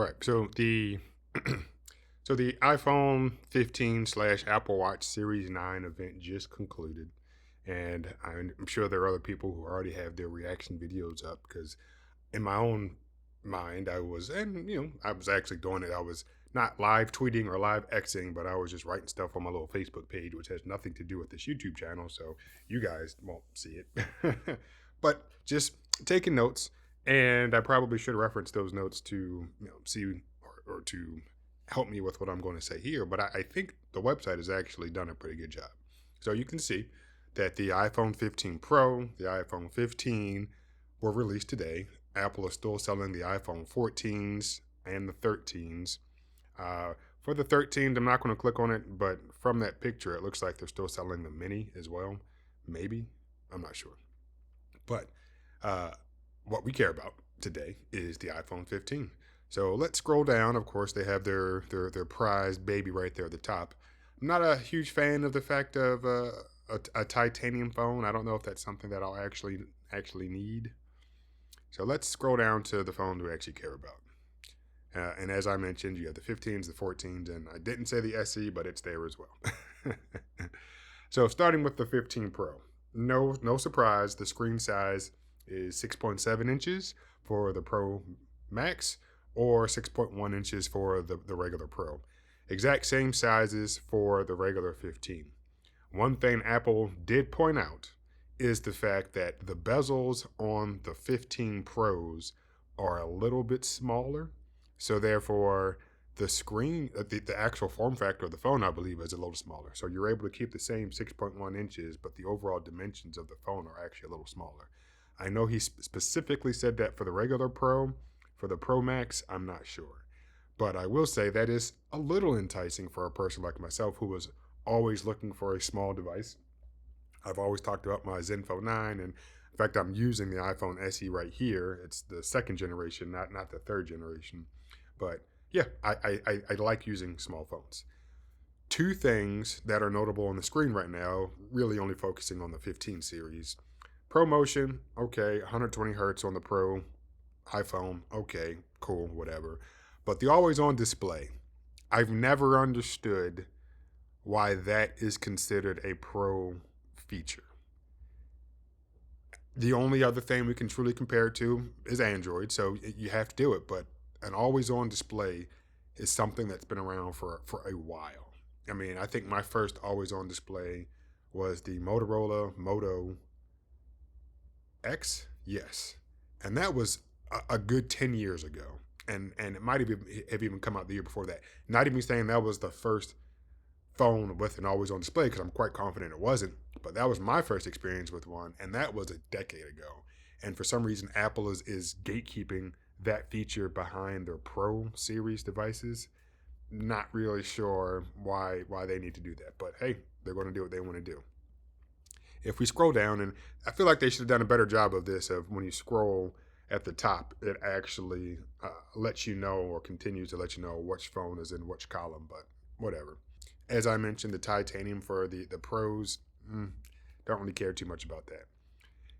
right. So the iPhone 15 slash Apple Watch Series 9 event just concluded, and I'm sure there are other people who already have their reaction videos up because in my own mind, I was actually doing it. I was not live tweeting or live Xing, but I was just writing stuff on my little Facebook page, which has nothing to do with this YouTube channel. So you guys won't see it, but just taking notes. And I probably should reference those notes to see or to help me with what I'm going to say here. But I think the website has actually done a pretty good job. So you can see that the iPhone 15 Pro, the iPhone 15 were released today. Apple is still selling the iPhone 14s and the 13s. For the 13s, I'm not going to click on it, but from that picture, it looks like they're still selling the mini as well. Maybe. I'm not sure. But uh, what we care about today is the iPhone 15. So let's scroll down. Of course, they have their prized baby right there at the top. I'm not a huge fan of the fact of a titanium phone. I don't know if that's something that I'll actually need. So let's scroll down to the phones we actually care about. And as I mentioned, you have the 15s, the 14s, and I didn't say the SE, but it's there as well. So starting with the 15 Pro, no surprise, the screen size is 6.7 inches for the Pro Max or 6.1 inches for the regular Pro. Exact same sizes for the regular 15. One thing Apple did point out is the fact that the bezels on the 15 Pros are a little bit smaller. So therefore, the screen, the actual form factor of the phone, I believe, is a little smaller. So you're able to keep the same 6.1 inches, but the overall dimensions of the phone are actually a little smaller. I know he specifically said that for the regular Pro. For the Pro Max, I'm not sure. But I will say that is a little enticing for a person like myself who was always looking for a small device. I've always talked about my Zenfone 9, and in fact, I'm using the iPhone SE right here. It's the second generation, not the third generation. But yeah, I like using small phones. Two things that are notable on the screen right now, really only focusing on the 15 series. ProMotion, okay, 120 hertz on the Pro iPhone, okay, cool, whatever. But the always on display, I've never understood why that is considered a Pro feature. The only other thing we can truly compare it to is Android, so you have to do it. But an always on display is something that's been around for a while. I mean, I think my first always on display was the Motorola Moto X, yes, and that was a good 10 years ago, and it might have even come out the year before that. Not even saying that was the first phone with an always on display, because I'm quite confident it wasn't, but that was my first experience with one, and that was a decade ago. And for some reason, Apple is gatekeeping that feature behind their Pro series devices. Not really sure why they need to do that, but hey, they're going to do what they want to do. If we scroll down, and I feel like they should have done a better job of this, of when you scroll at the top, it actually lets you know or continues to let you know which phone is in which column, but whatever. As I mentioned, the titanium for the Pros, don't really care too much about that.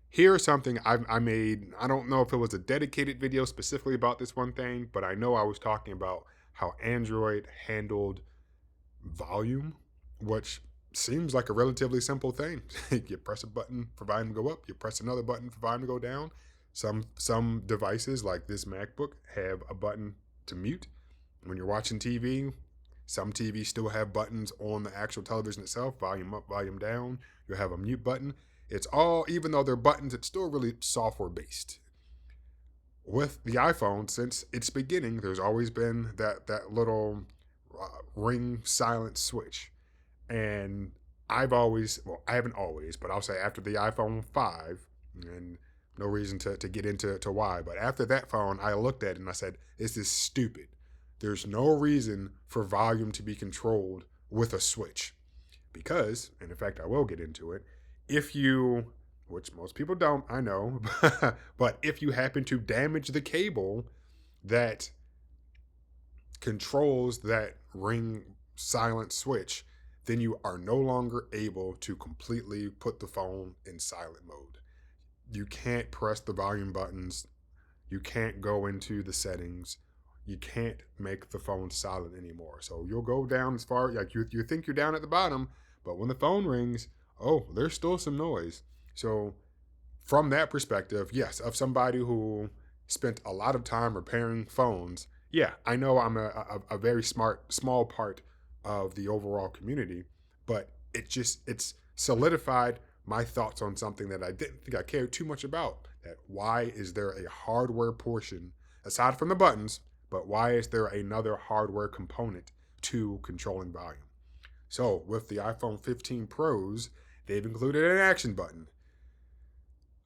Here's something I made. I don't know if it was a dedicated video specifically about this one thing, but I know I was talking about how Android handled volume, which seems like a relatively simple thing. You press a button for volume to go up. You press another button for volume to go down. Some devices like this MacBook have a button to mute. When you're watching TV, some TVs still have buttons on the actual television itself, volume up, volume down. You'll have a mute button. It's all, even though they're buttons, it's still really software based. With the iPhone, since its beginning, there's always been that little ring silent switch. And I haven't always, but I'll say after the iPhone 5, and no reason to get into why, but after that phone, I looked at it and I said, this is stupid. There's no reason for volume to be controlled with a switch. Because, and in fact, I will get into it, if you, which most people don't, I know, but if you happen to damage the cable that controls that ring silent switch, then you are no longer able to completely put the phone in silent mode. You can't press the volume buttons. You can't go into the settings. you can't make the phone silent anymore. So you'll go down as far, like you think you're down at the bottom, but when the phone rings, oh, there's still some noise. So from that perspective, yes, of somebody who spent a lot of time repairing phones, yeah, I know I'm a very small part of the overall community, but it's solidified my thoughts on something that I didn't think I cared too much about. That why is there a hardware portion aside from the buttons, but why is there another hardware component to controlling volume? So with the iPhone 15 Pros, they've included an action button.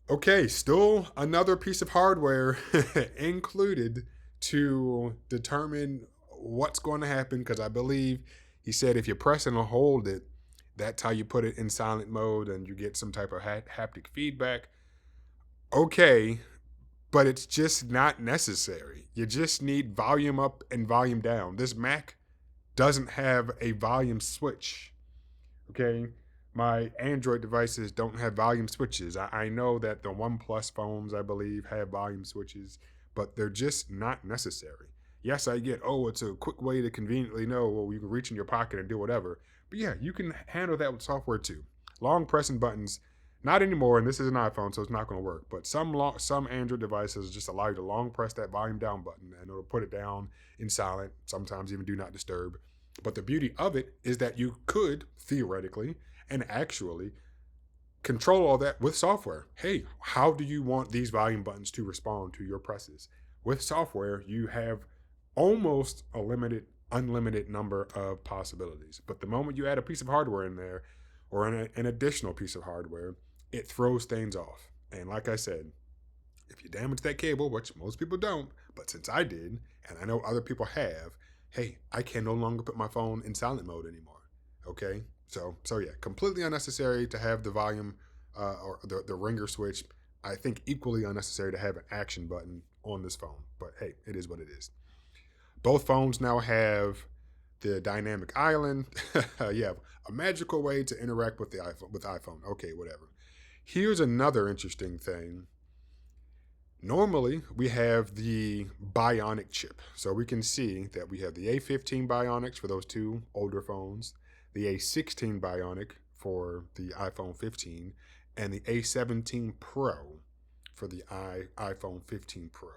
Okay, still another piece of hardware included to determine what's going to happen, because I believe he said if you press and hold it, that's how you put it in silent mode and you get some type of haptic feedback. Okay, but it's just not necessary. You just need volume up and volume down. This Mac doesn't have a volume switch. Okay, my Android devices don't have volume switches. I know that the OnePlus phones, I believe, have volume switches, but they're just not necessary. Yes, I get, oh, it's a quick way to conveniently know, well, you can reach in your pocket and do whatever. But yeah, you can handle that with software too. Long pressing buttons, not anymore, and this is an iPhone, so it's not going to work. But some Android devices just allow you to long press that volume down button, and it'll put it down in silent, sometimes even do not disturb. But the beauty of it is that you could, theoretically and actually, control all that with software. Hey, how do you want these volume buttons to respond to your presses? With software, you have almost a unlimited number of possibilities. But the moment you add a piece of hardware in there, or an additional piece of hardware, it throws things off. And like I said, if you damage that cable, which most people don't, but since I did, and I know other people have, hey, I can no longer put my phone in silent mode anymore. Okay, so yeah, completely unnecessary to have the volume or the ringer switch. I think equally unnecessary to have an action button on this phone. But hey, it is what it is. Both phones now have the dynamic island. You have a magical way to interact with the iPhone. Okay, whatever. Here's another interesting thing. Normally, we have the Bionic chip. So we can see that we have the A15 Bionics for those two older phones, the A16 Bionic for the iPhone 15, and the A17 Pro for the iPhone 15 Pro.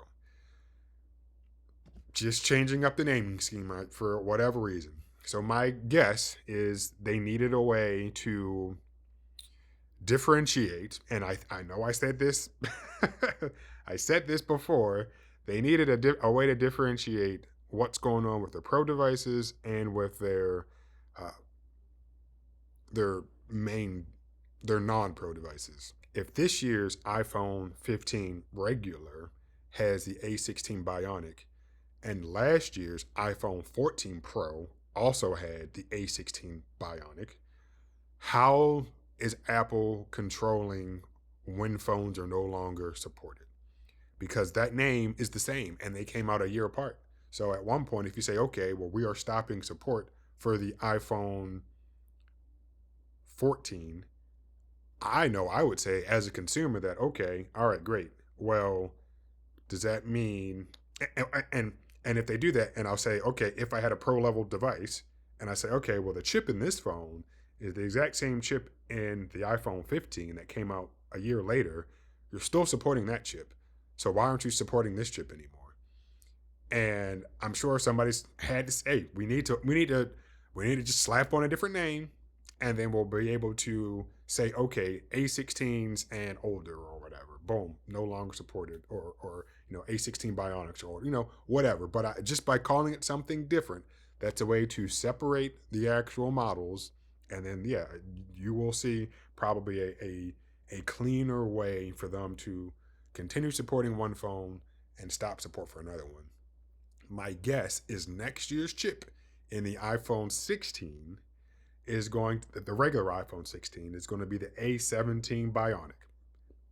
Just changing up the naming scheme for whatever reason. So my guess is they needed a way to differentiate, and I know I said this I said this before. They needed a way to differentiate what's going on with their pro devices and with uh, their main their non-pro devices. If this year's iPhone 15 regular has the A16 Bionic, and last year's iPhone 14 Pro also had the A16 Bionic, how is Apple controlling when phones are no longer supported? Because that name is the same and they came out a year apart. So at one point, if you say, okay, well, we are stopping support for the iPhone 14, I know I would say as a consumer that, okay, all right, great. Well, does that mean, and, and if they do that, and I'll say, okay, if I had a pro level device and I say, okay, well, the chip in this phone is the exact same chip in the iPhone 15 that came out a year later, you're still supporting that chip. So why aren't you supporting this chip anymore? And I'm sure somebody's had to say, we need to just slap on a different name, and then we'll be able to say, okay, A16s and older or whatever, boom, no longer supported, or A16 Bionics or whatever. But just by calling it something different, that's a way to separate the actual models, and then yeah, you will see probably a cleaner way for them to continue supporting one phone and stop support for another one. My guess is next year's chip in the iPhone 16 is the regular iPhone 16 is going to be the A17 Bionic.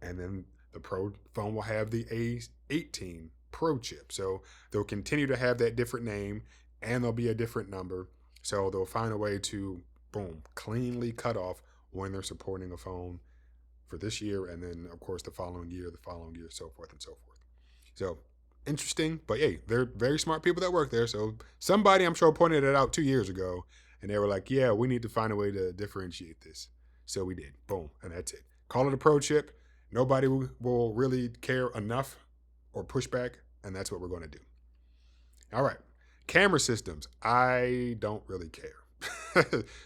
And then the Pro phone will have the A18 Pro chip. So they'll continue to have that different name and there'll be a different number. So they'll find a way to, boom, cleanly cut off when they're supporting a phone for this year. And then, of course, the following year, so forth and so forth. So interesting, but hey, they're very smart people that work there. So somebody, I'm sure, pointed it out 2 years ago, and they were like, "Yeah, we need to find a way to differentiate this." So we did. Boom, and that's it. Call it a pro chip. Nobody will really care enough or push back, and that's what we're going to do. All right, camera systems. I don't really care.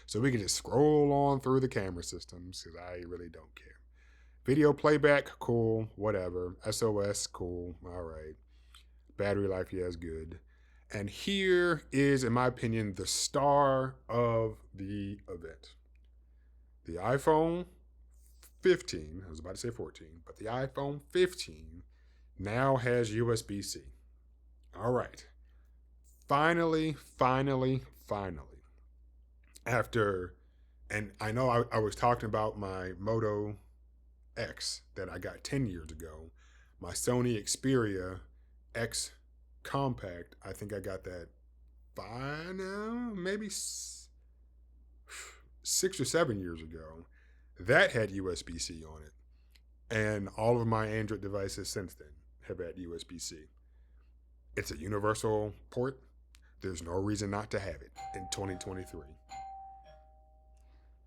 So we can just scroll on through the camera systems because I really don't care. Video playback, cool, whatever. SOS, cool, all right. Battery life, yeah, is good. And here is, in my opinion, the star of the event. The iPhone 15, I was about to say 14, but the iPhone 15 now has USB-C. All right. Finally. After, and I know I was talking about my Moto X that I got 10 years ago. My Sony Xperia X Compact, I think I got that maybe 6 or 7 years ago. That had USB C on it. And all of my Android devices since then have had USB C. It's a universal port. There's no reason not to have it in 2023.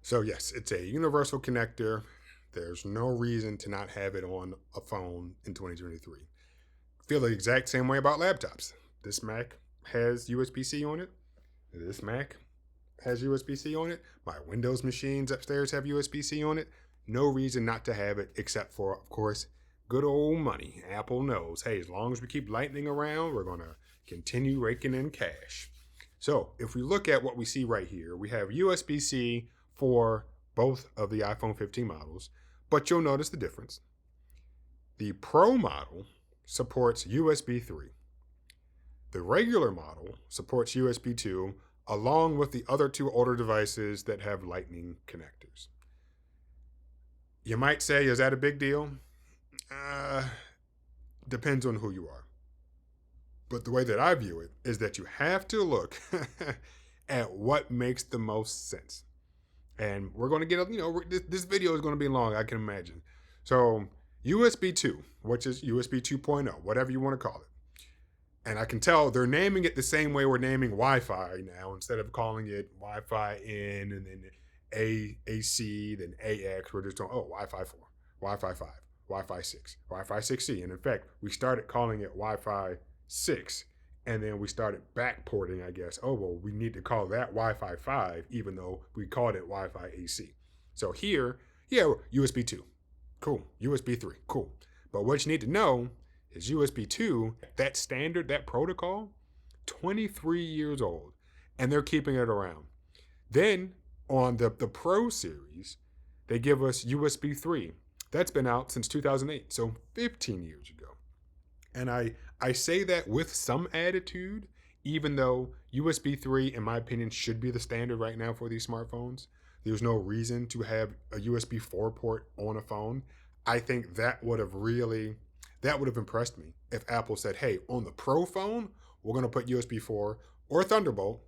So, yes, it's a universal connector. There's no reason to not have it on a phone in 2023. Feel the exact same way about laptops. This Mac has USB-C on it. This Mac has USB-C on it. My Windows machines upstairs have USB-C on it. No reason not to have it except for, of course, good old money. Apple knows, hey, as long as we keep lightning around, we're going to continue raking in cash. So if we look at what we see right here, we have USB-C for both of the iPhone 15 models, but you'll notice the difference. The Pro model supports USB 3. The regular model supports USB 2, along with the other two older devices that have Lightning connectors. You might say, is that a big deal? Depends on who you are. But the way that I view it is that you have to look at what makes the most sense. And we're going to get, this video is going to be long, I can imagine. So USB 2, which is USB 2.0, whatever you want to call it. And I can tell they're naming it the same way we're naming Wi-Fi now. Instead of calling it Wi-Fi N and then AC, then AX, we're just doing, Wi-Fi 4, Wi-Fi 5, Wi-Fi 6, Wi-Fi 6E. And in fact, we started calling it Wi-Fi 6. And then we started backporting, I guess. We need to call that Wi-Fi 5, even though we called it Wi-Fi AC. So here, USB 2. Cool. USB 3. Cool. But what you need to know is USB 2, that standard, that protocol, 23 years old. And they're keeping it around. Then on the Pro series, they give us USB 3. That's been out since 2008, so 15 years ago. And I say that with some attitude, even though USB 3, in my opinion, should be the standard right now for these smartphones. There's no reason to have a USB 4 port on a phone. I think that would have impressed me if Apple said, hey, on the Pro phone, we're going to put USB 4 or Thunderbolt.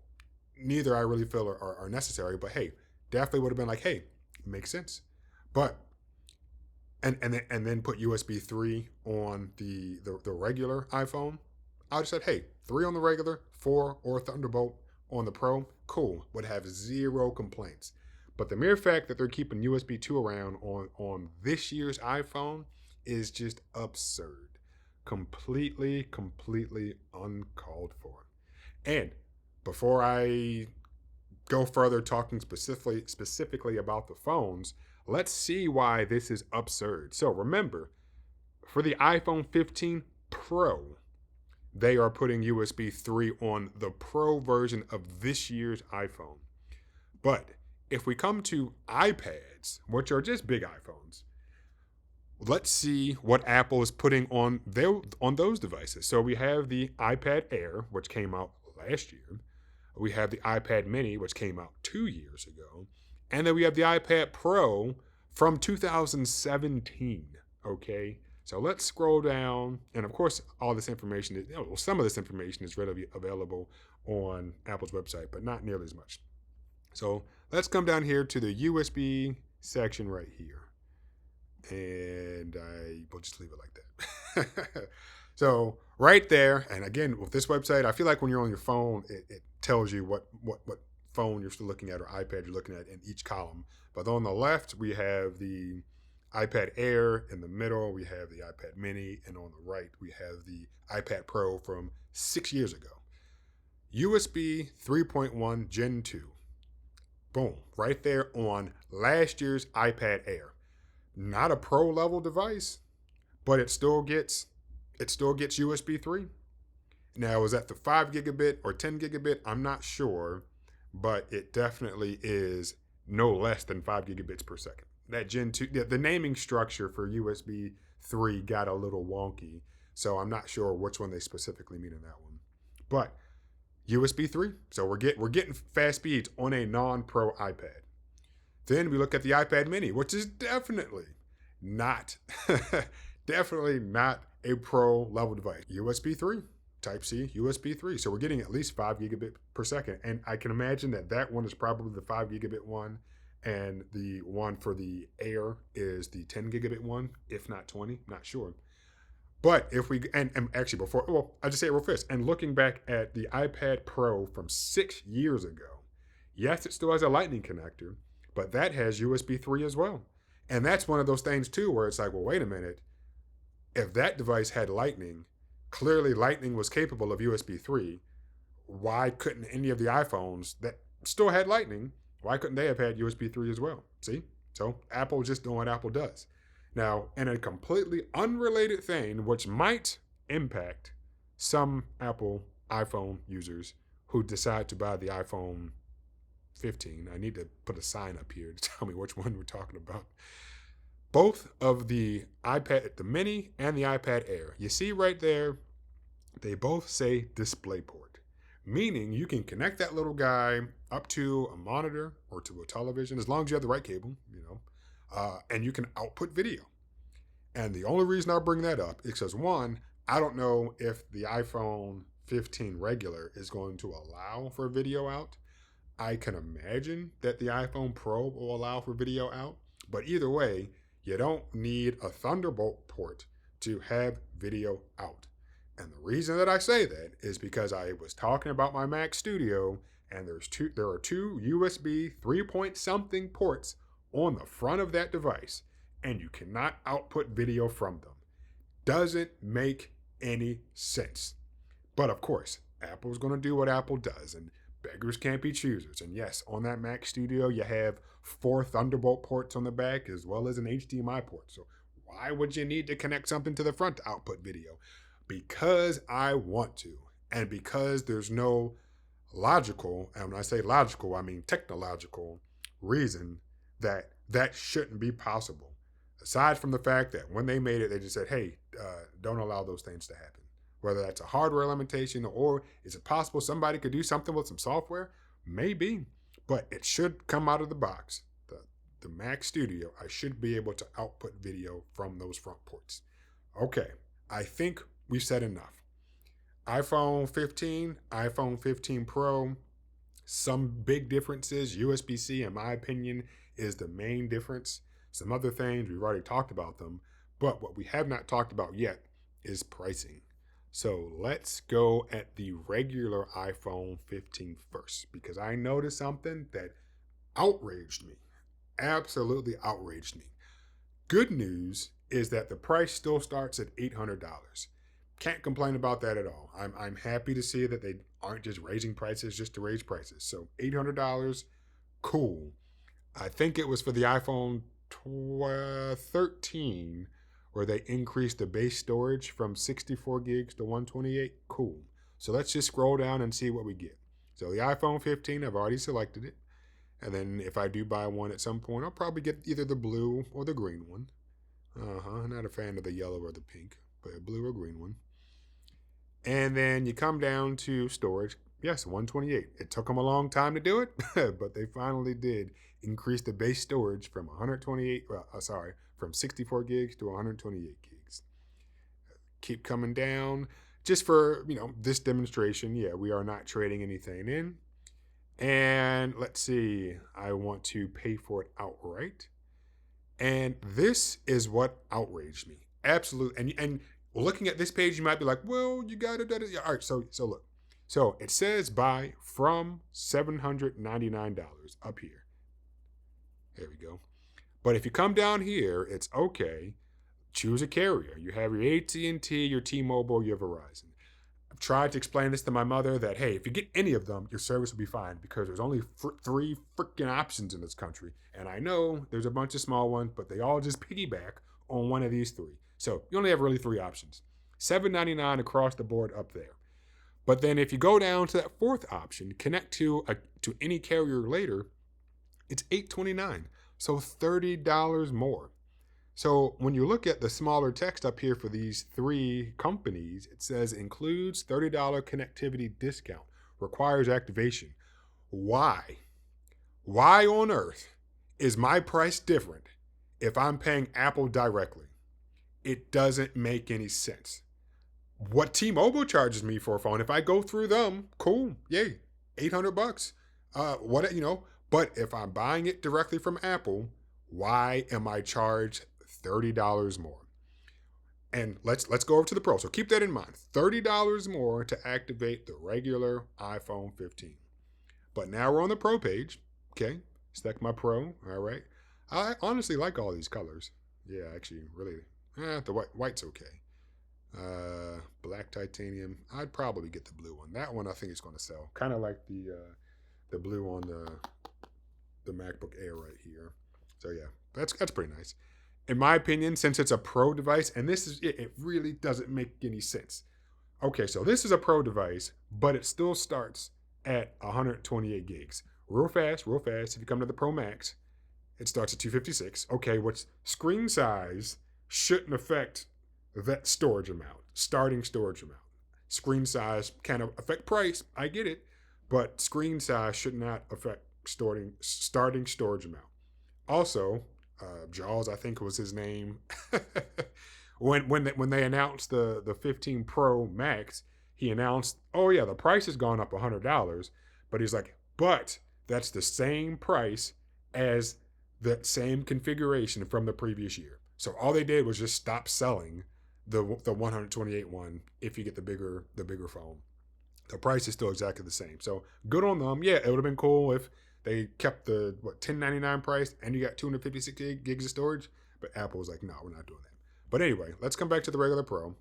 Neither I really feel are necessary, but hey, definitely would have been like, hey, makes sense. But and then put USB 3 on the regular iPhone. I would have said, hey, 3 on the regular, 4 or Thunderbolt on the Pro, cool, would have zero complaints. But the mere fact that they're keeping USB 2 around on this year's iPhone is just absurd. Completely uncalled for. And before I go further talking specifically about the phones, let's see why this is absurd. So remember, for the iPhone 15 Pro, they are putting USB 3 on the Pro version of this year's iPhone. But if we come to iPads, which are just big iPhones, let's see what Apple is putting on those devices. So we have the iPad Air, which came out last year. We have the iPad Mini, which came out 2 years ago. And then we have the iPad Pro from 2017, okay? So let's scroll down. And of course, all this information, some of this information is readily available on Apple's website, but not nearly as much. So let's come down here to the USB section right here. And I will just leave it like that. So right there, and again with this website, I feel like when you're on your phone, it tells you what phone you're still looking at or iPad you're looking at in each column. But on the left, we have the iPad Air. In the middle, we have the iPad Mini, and on the right, we have the iPad Pro from 6 years ago. USB 3.1 Gen 2. Boom, right there on last year's iPad Air. Not a pro level device, but it still gets USB 3. Now, is that the 5 gigabit or 10 gigabit? I'm not sure, but it definitely is no less than 5 gigabits per second. That Gen 2, the naming structure for USB 3 got a little wonky, so I'm not sure which one they specifically mean in that one. But USB 3, so we're getting fast speeds on a non-pro iPad. Then we look at the iPad Mini, which is not definitely not a pro level device. USB 3, Type C, USB 3. So we're getting at least 5 gigabit per second. And I can imagine that one is probably the 5 gigabit one. And the one for the Air is the 10 gigabit one, if not 20, not sure. But if we, and actually I'll just say it real fast. And looking back at the iPad Pro from 6 years ago, yes, it still has a Lightning connector, but that has USB 3 as well. And that's one of those things too, where it's like, well, wait a minute. If that device had Lightning, clearly Lightning was capable of USB 3. Why couldn't any of the iPhones that still had Lightning, why couldn't they have had USB 3 as well? See? So Apple just doing what Apple does. Now, in a completely unrelated thing, which might impact some Apple iPhone users who decide to buy the iPhone 15. I need to put a sign up here to tell me which one we're talking about. Both of the iPad, the Mini and the iPad Air, you see right there, they both say DisplayPort, meaning you can connect that little guy up to a monitor or to a television, as long as you have the right cable, and you can output video. And the only reason I'll bring that up is because, one, I don't know if the iPhone 15 regular is going to allow for video out. I can imagine that the iPhone Pro will allow for video out, but either way, you don't need a Thunderbolt port to have video out. And the reason that I say that is because I was talking about my Mac Studio, and there are two USB 3 point something ports on the front of that device, and you cannot output video from them. Doesn't make any sense. But of course, Apple's going to do what Apple does, and beggars can't be choosers. And yes, on that Mac Studio, you have 4 Thunderbolt ports on the back as well as an HDMI port. So why would you need to connect something to the front to output video? Because I want to, and because there's no logical, and when I say logical, I mean technological reason that shouldn't be possible. Aside from the fact that when they made it, they just said, hey, don't allow those things to happen. Whether that's a hardware limitation or is it possible somebody could do something with some software? Maybe, but it should come out of the box. The Mac Studio, I should be able to output video from those front ports. Okay, I think we've said enough. iPhone 15, iPhone 15 Pro, some big differences. USB-C, in my opinion, is the main difference. Some other things, we've already talked about them, but what we have not talked about yet is pricing. So let's go at the regular iPhone 15 first, because I noticed something that outraged me, absolutely outraged me. Good news is that the price still starts at $800. Can't complain about that at all. I'm happy to see that they aren't just raising prices just to raise prices. So $800, cool. I think it was for the iPhone 13 where they increased the base storage from 64 gigs to 128. Cool. So let's just scroll down and see what we get. So the iPhone 15, I've already selected it. And then if I do buy one at some point, I'll probably get either the blue or the green one. Not a fan of the yellow or the pink, but a blue or green one. And then you come down to storage. Yes, 128. It took them a long time to do it, but they finally did increase the base storage from from 64 gigs to 128 gigs. Keep coming down. Just for, this demonstration, we are not trading anything in. And let's see, I want to pay for it outright. And this is what outraged me. Absolutely. And Looking at this page, you might be like, well, you got it. All right, so look. So it says buy from $799 up here. There we go. But if you come down here, it's okay. Choose a carrier. You have your AT&T, your T-Mobile, your Verizon. I've tried to explain this to my mother that, hey, if you get any of them, your service will be fine because there's only three freaking options in this country. And I know there's a bunch of small ones, but they all just piggyback on one of these three. So you only have really three options. $7.99 across the board up there. But then if you go down to that fourth option, connect to any carrier later, it's $8.29. So $30 more. So when you look at the smaller text up here for these three companies, it says includes $30 connectivity discount, requires activation. Why? Why on earth is my price different if I'm paying Apple directly? It doesn't make any sense. What T-Mobile charges me for a phone, if I go through them, cool, yay, $800. But if I'm buying it directly from Apple, why am I charged $30 more? And let's go over to the Pro. So keep that in mind. $30 more to activate the regular iPhone 15. But now we're on the Pro page. Okay, select my Pro. All right. I honestly like all these colors. Yeah, actually, really. The white's okay. Black titanium. I'd probably get the blue one. That one I think is going to sell. Kind of like the blue on the MacBook Air right here. So yeah, that's pretty nice. In my opinion, since it's a Pro device, and this is it really doesn't make any sense. Okay, so this is a Pro device, but it still starts at 128 gigs. Real fast. If you come to the Pro Max, it starts at 256. Okay, what's screen size shouldn't affect that storage amount, starting storage amount. Screen size can affect price, I get it, but screen size should not affect starting storage amount. Also, Jaws, I think was his name. when they announced the 15 Pro Max, he announced, oh yeah, the price has gone up $100, but he's like, but that's the same price as the same configuration from the previous year. So all they did was just stop selling the 128 one if you get the bigger phone. The price is still exactly the same. So good on them. Yeah, it would have been cool if they kept the $10.99 price and you got 256 gigs of storage. But Apple was like, no, we're not doing that. But anyway, let's come back to the regular Pro.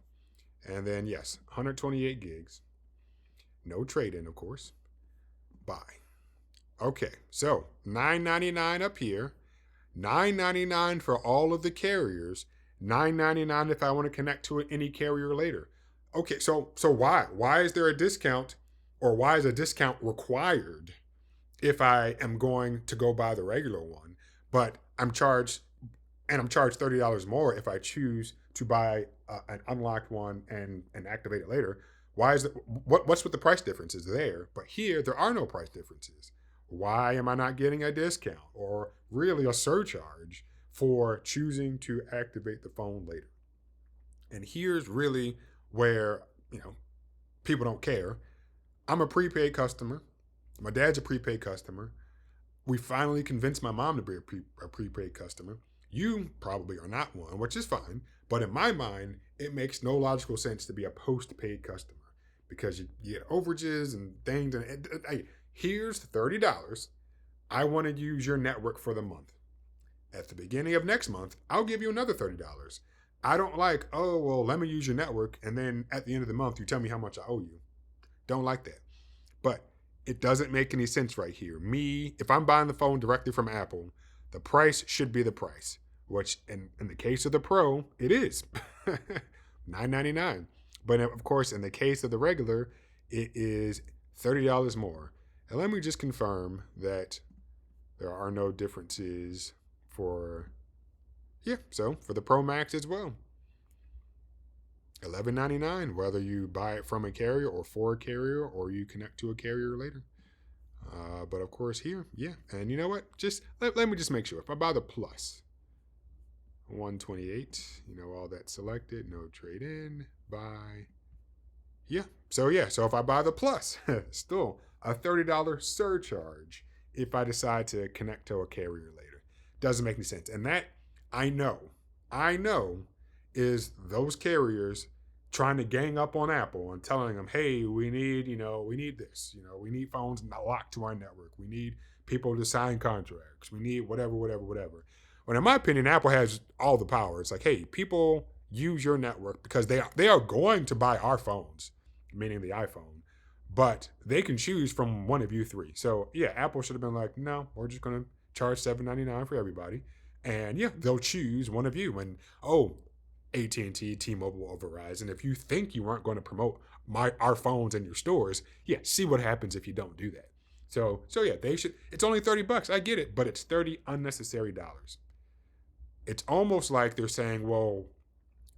And then yes, 128 gigs. No trade-in, of course. Buy. Okay, so $9.99 up here. $9.99 for all of the carriers. $9.99 if I want to connect to any carrier later. Okay, so why? Why is there a discount, or why is a discount required if I am going to go buy the regular one, but I'm charged $30 more if I choose to buy an unlocked one and activate it later? Why is it? What's with the price differences there? But here there are no price differences. Why am I not getting a discount or really a surcharge for choosing to activate the phone later? And here's really where, people don't care. I'm a prepaid customer. My dad's a prepaid customer. We finally convinced my mom to be a prepaid customer. You probably are not one, which is fine. But in my mind, it makes no logical sense to be a postpaid customer because you get overages and things. And hey, here's $30. I want to use your network for the month. At the beginning of next month, I'll give you another $30. I don't like, oh, well, let me use your network, and then at the end of the month, you tell me how much I owe you. Don't like that. But it doesn't make any sense right here. If I'm buying the phone directly from Apple, the price should be the price, which in the case of the Pro, it is $9.99. But of course, in the case of the regular, it is $30 more. And let me just confirm that there are no differences for the Pro Max as well. $11.99, whether you buy it from a carrier or for a carrier or you connect to a carrier later. But of course here, yeah. And you know what? Just let me just make sure. If I buy the Plus, 128, all that selected, no trade in, buy. Yeah. So if I buy the Plus, still a $30 surcharge if I decide to connect to a carrier later. Doesn't make any sense. And that I know is those carriers trying to gang up on Apple and telling them, hey, we need this, we need phones not locked to our network. We need people to sign contracts. We need whatever, whatever, whatever. When in my opinion, Apple has all the power. It's like, hey, people use your network because they are going to buy our phones, meaning the iPhone, but they can choose from one of you three. So yeah, Apple should have been like, no, we're just gonna charge $7.99 for everybody, and yeah, they'll choose one of you. And oh, AT&T, T-Mobile, or Verizon, if you think you weren't going to promote our phones in your stores, yeah, see what happens if you don't do that. So yeah, they should. It's only $30. I get it, but it's 30 unnecessary dollars. It's almost like they're saying, well,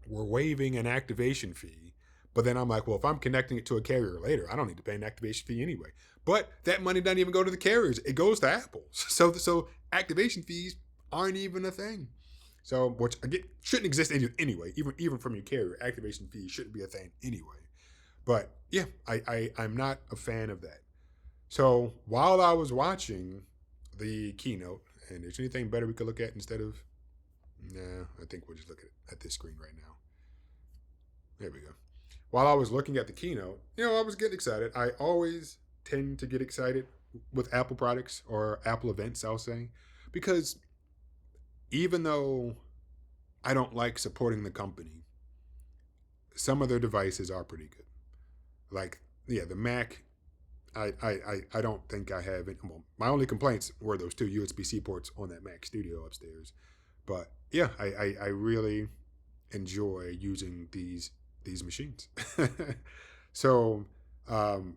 we're waiving an activation fee. But then I'm like, well, if I'm connecting it to a carrier later, I don't need to pay an activation fee anyway. But that money doesn't even go to the carriers; it goes to Apple. So activation fees aren't even a thing. So which again shouldn't exist anyway. Even from your carrier, activation fees shouldn't be a thing anyway. But yeah, I'm not a fan of that. So while I was watching the keynote, and is there anything better we could look at instead of? Nah, I think we'll just look at this screen right now. There we go. While I was looking at the keynote, I was getting excited. I always tend to get excited with Apple products or Apple events, I'll say, because even though I don't like supporting the company, some of their devices are pretty good. Like, yeah, the Mac, I don't think I have it. Well, my only complaints were those two USB-C ports on that Mac Studio upstairs. But yeah, I really enjoy using these machines. so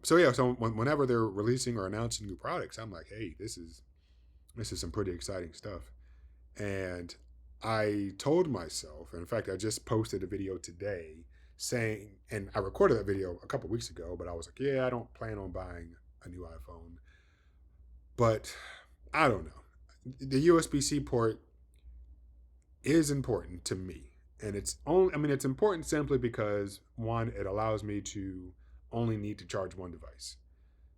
so whenever they're releasing or announcing new products, I'm like, hey, this is some pretty exciting stuff. And I told myself, and in fact, I just posted a video today saying, and I recorded that video a couple weeks ago, but I was like, yeah, I don't plan on buying a new iPhone. But I don't know. The USB-C port is important to me. And it's important simply because one, it allows me to only need to charge one device.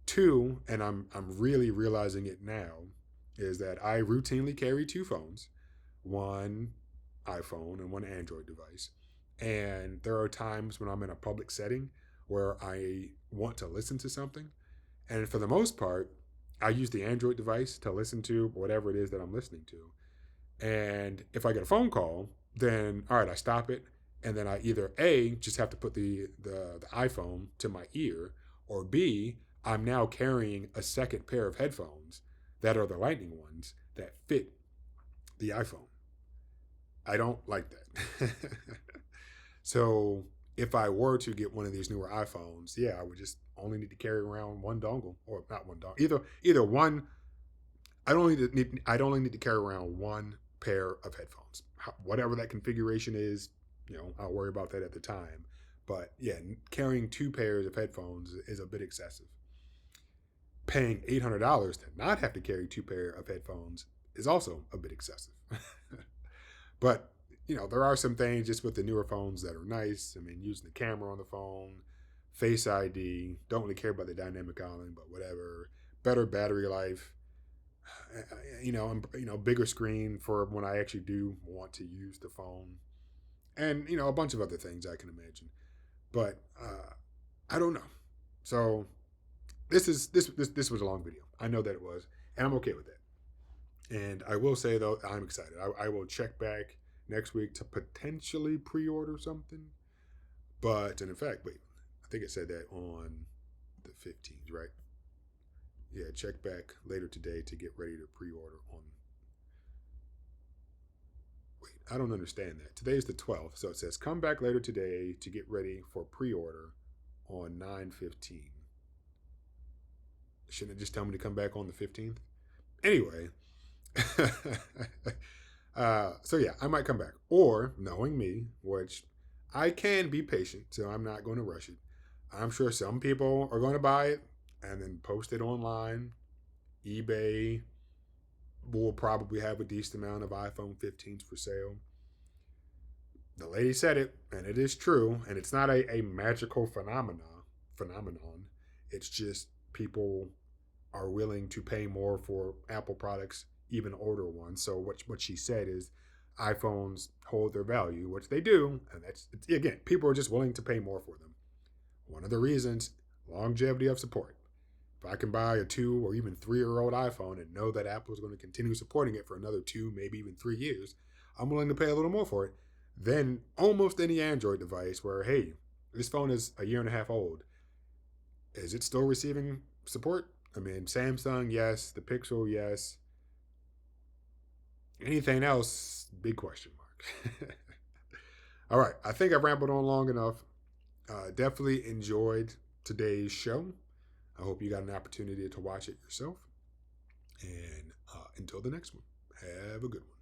Two, and I'm really realizing it now, is that I routinely carry two phones, one iPhone and one Android device. And there are times when I'm in a public setting where I want to listen to something. And for the most part, I use the Android device to listen to whatever it is that I'm listening to. And if I get a phone call, then all right, I stop it, and then I either A, just have to put the iPhone to my ear, or B, I'm now carrying a second pair of headphones that are the lightning ones that fit the iPhone. I don't like that. So if I were to get one of these newer iPhones, yeah, I would just only need to carry around one dongle, or not one dongle, either one. I'd only need to carry around one pair of headphones. Whatever that configuration is, I'll worry about that at the time. But yeah, carrying two pairs of headphones is a bit excessive. Paying $800 to not have to carry two pair of headphones is also a bit excessive. But there are some things just with the newer phones that are nice. I mean, using the camera on the phone, Face ID. Don't really care about the dynamic island, but whatever. Better battery life. Bigger screen for when I actually do want to use the phone, and a bunch of other things I can imagine. But I don't know. So this was a long video. I know that it was, and I'm okay with that. And I will say though, I'm excited. I will check back next week to potentially pre-order something. And in fact, wait, I think it said that on the 15th, right? Yeah, check back later today to get ready to pre-order on. Wait, I don't understand that. Today is the 12th, so it says come back later today to get ready for pre-order on 9/15. Shouldn't it just tell me to come back on the 15th? Anyway, so yeah, I might come back. Or, knowing me, which I can be patient, so I'm not going to rush it. I'm sure some people are going to buy it and then post it online. eBay will probably have a decent amount of iPhone 15s for sale. The lady said it, and it is true, and it's not a magical phenomenon. It's just people are willing to pay more for Apple products, even older ones. So what she said is, iPhones hold their value, which they do, and again, people are just willing to pay more for them. One of the reasons, longevity of support. If I can buy a 2 or even 3-year-old iPhone and know that Apple is going to continue supporting it for another 2, maybe even 3 years, I'm willing to pay a little more for it than almost any Android device where, hey, this phone is a year and a half old. Is it still receiving support? I mean, Samsung, yes. The Pixel, yes. Anything else, big question mark. All right, I think I've rambled on long enough. Definitely enjoyed today's show. I hope you got an opportunity to watch it yourself. And until the next one, have a good one.